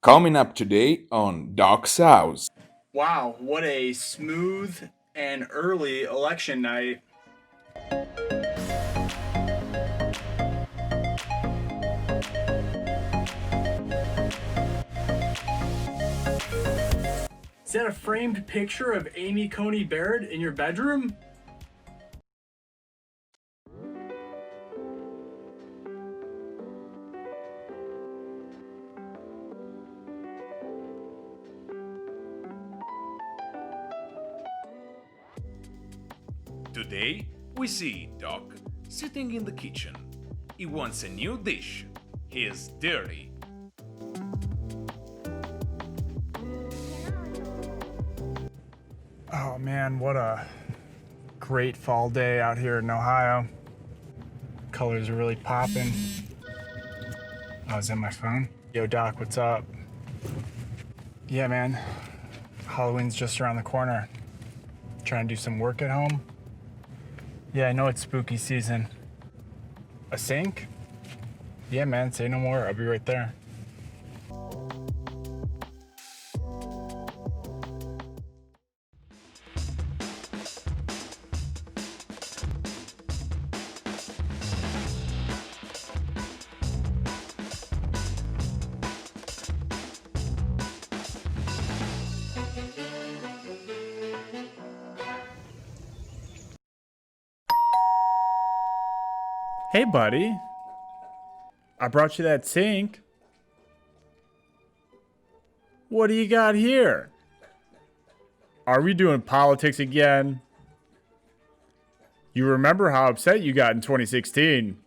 Coming up today on sHouse. Wow, what a smooth and early election night. Is that a framed picture of Amy Coney Barrett in your bedroom? Today, we see Doc sitting in the kitchen. He wants a new dish. He is dirty. Oh man, what a great fall day out here in Ohio. Colors are really popping. I was in my phone. Yo, Doc, what's up? Yeah, man. Halloween's just around the corner. Trying to do some work at home. Yeah, I know it's spooky season. A sink? Yeah, man, say no more. I'll be right there. Hey, buddy. I brought you that sink. What do you got here? Are we doing politics again? You remember how upset you got in 2016.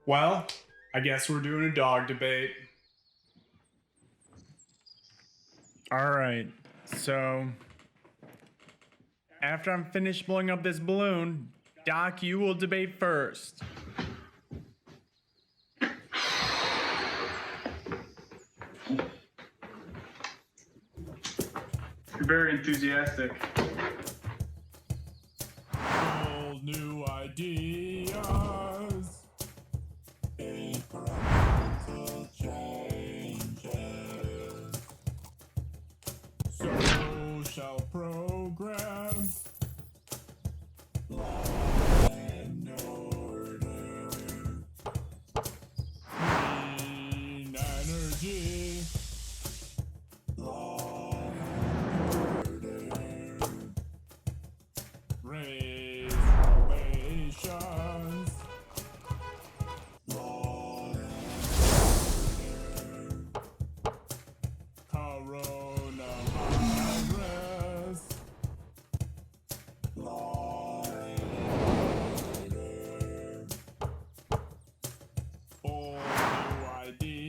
Well, I guess we're doing a dog debate. All right, so after I'm finished blowing up this balloon, Doc, you will debate first. You're very enthusiastic. All new ideas. Incremental changes. Social programs. Law and order. Clean energy. Law and order. Raise relations. Law and order. Coronavirus. Law and order. All new ideas.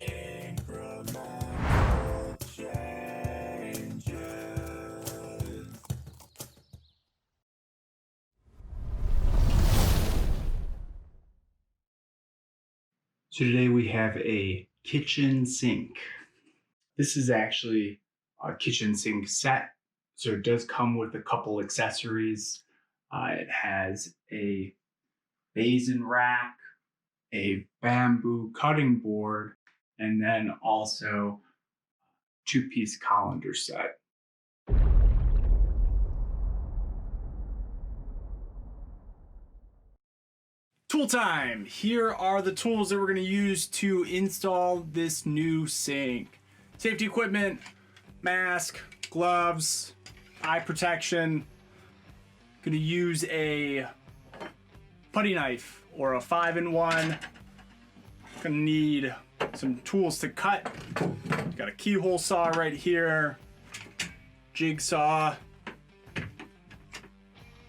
Incremental changes. So today we have a kitchen sink. This is actually a kitchen sink set. So it does come with a couple accessories. It has a basin rack, a bamboo cutting board, and then also two-piece colander set. Tool time! Here are the tools that we're going to use to install this new sink. Safety equipment, mask, gloves, eye protection. Going to use a putty knife or a 5-in-1. Going to need some tools to cut. Got a keyhole saw right here, jigsaw,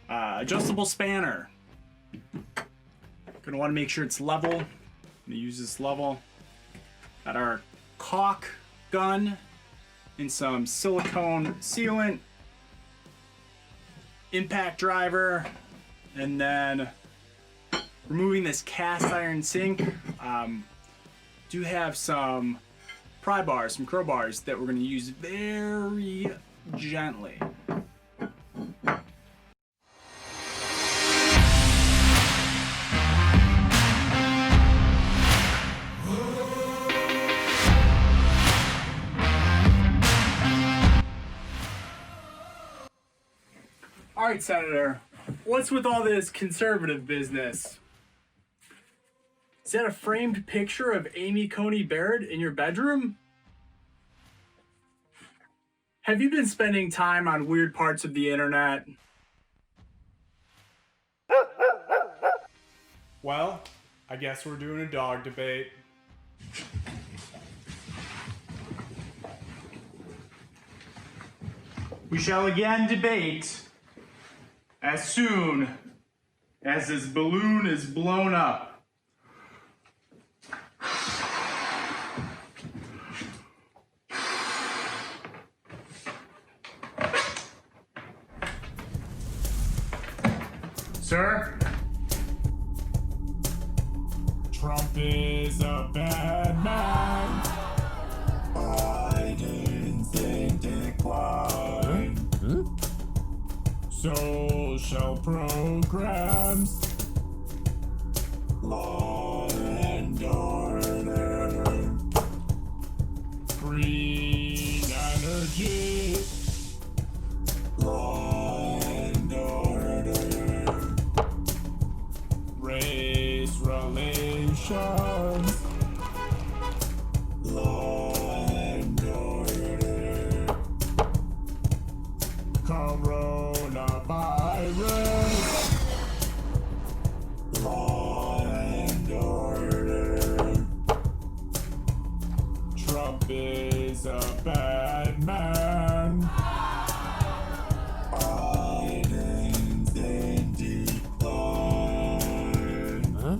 adjustable spanner. Gonna want to make sure it's level. I'm gonna use this level. Got our caulk gun and some silicone sealant, impact driver, and then removing this cast iron sink. Do have some pry bars, some crowbars that we're gonna use very gently. right, Senator. What's with all this conservative business? Is that a framed picture of Amy Coney Barrett in your bedroom? Have you been spending time on weird parts of the internet? Well, I guess we're doing a dog debate. We shall again debate as soon as this balloon is blown up. Sir? Trump is a bad man. Biden's in decline. Social programs. Law and order. Green energy. Law and order. Race relations. Law and order. Coronavirus. Law and order. Trump is a bad man. Biden's in decline. Huh?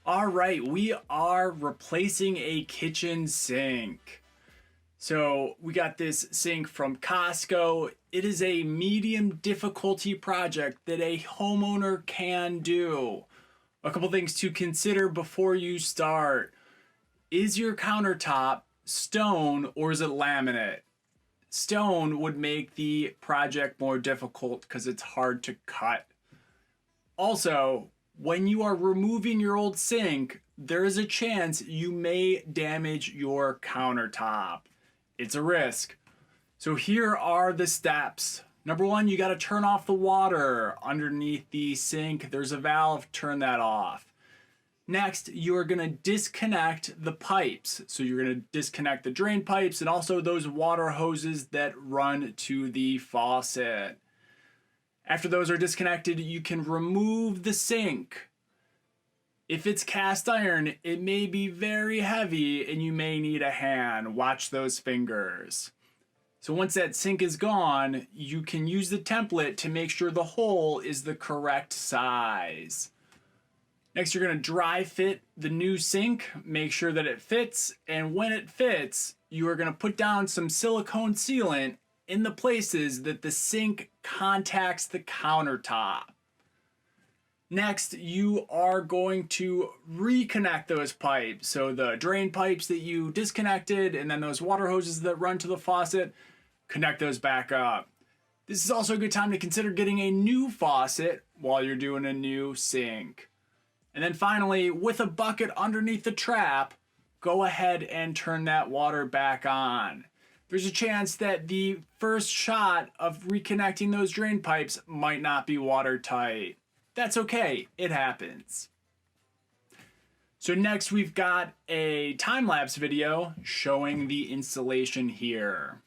All right, we are replacing a kitchen sink. So we got this sink from Costco. It is a medium difficulty project that a homeowner can do. A couple things to consider before you start. Is your countertop stone or is it laminate? Stone would make the project more difficult because it's hard to cut. Also, when you are removing your old sink, there is a chance you may damage your countertop. It's a risk. So here are the steps. Number one, you got to turn off the water underneath the sink. There's a valve, turn that off. Next, you are going to disconnect the pipes. So you're going to disconnect the drain pipes and also those water hoses that run to the faucet. After those are disconnected, you can remove the sink. If it's cast iron, it may be very heavy and you may need a hand. Watch those fingers. So once that sink is gone, you can use the template to make sure the hole is the correct size. Next, you're going to dry fit the new sink, make sure that it fits, and when it fits, you are going to put down some silicone sealant in the places that the sink contacts the countertop. Next, you are going to reconnect those pipes. So the drain pipes that you disconnected and then those water hoses that run to the faucet, connect those back up. This is also a good time to consider getting a new faucet while you're doing a new sink. And then finally, with a bucket underneath the trap, go ahead and turn that water back on. There's a chance that the first shot of reconnecting those drain pipes might not be watertight. That's okay, it happens. So next we've got a time-lapse video showing the installation here.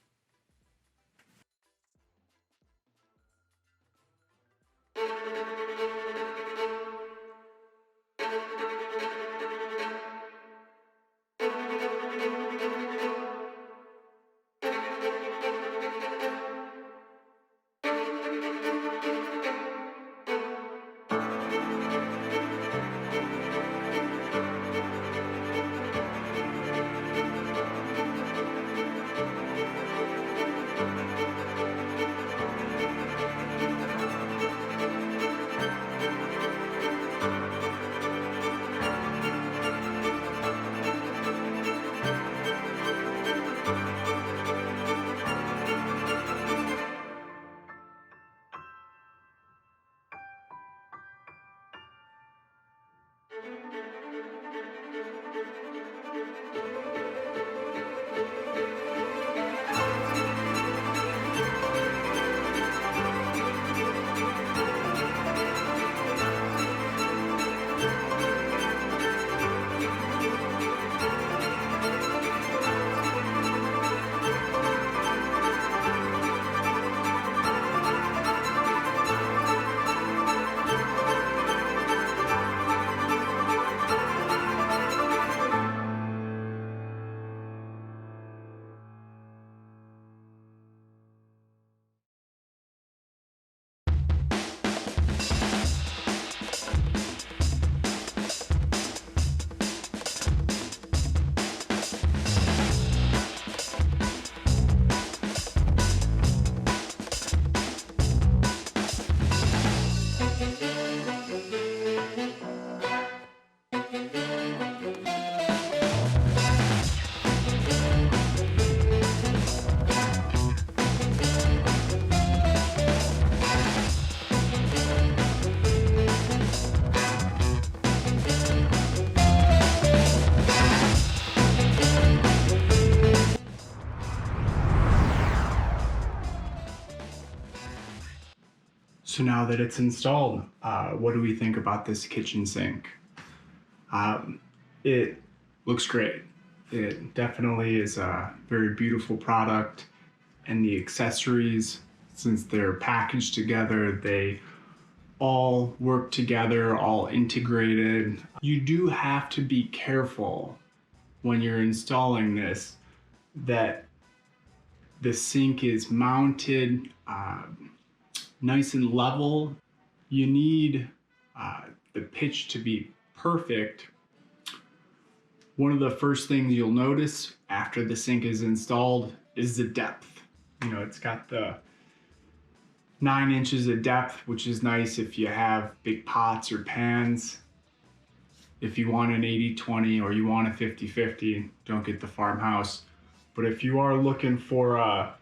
So now that it's installed, what do we think about this kitchen sink? It looks great. It definitely is a very beautiful product, and the accessories, since they're packaged together, they all work together, all integrated. You do have to be careful when you're installing this that the sink is mounted nice and level. You need the pitch to be perfect. One of the first things you'll notice after the sink is installed is the depth. You know, it's got the 9 inches of depth, which is nice if you have big pots or pans. If you want an 80-20 or you want a 50-50, don't get the farmhouse. But if you are looking for a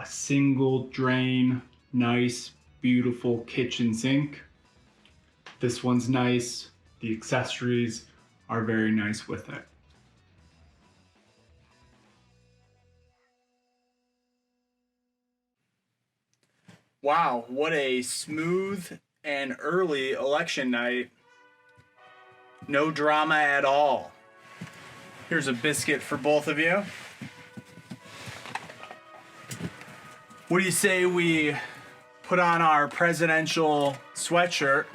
single drain, nice, beautiful kitchen sink, this one's nice. The accessories are very nice with it. Wow, what a smooth and early election night. No drama at all. Here's a biscuit for both of you. What do you say we put on our presidential sweatshirt,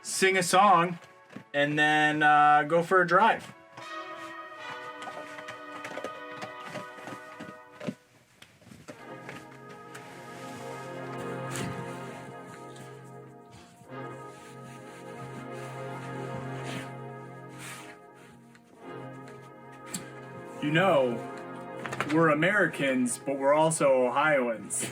sing a song, and then go for a drive? You know, we're Americans, but we're also Ohioans.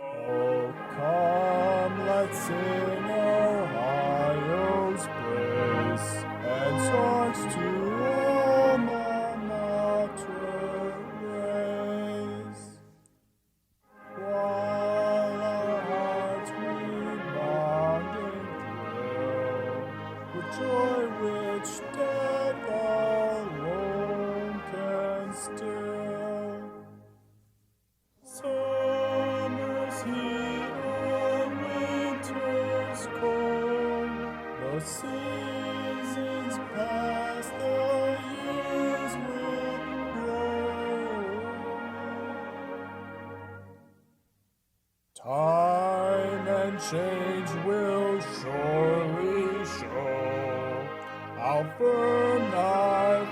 Oh, come, let's sing Ohio's praise and songs to alma mater raise. While our hearts rebound and thrill with joy which death alone can still. Summer's heat and winter's cold. The seasons pass, the years will grow. Time and change will surely show how firm thy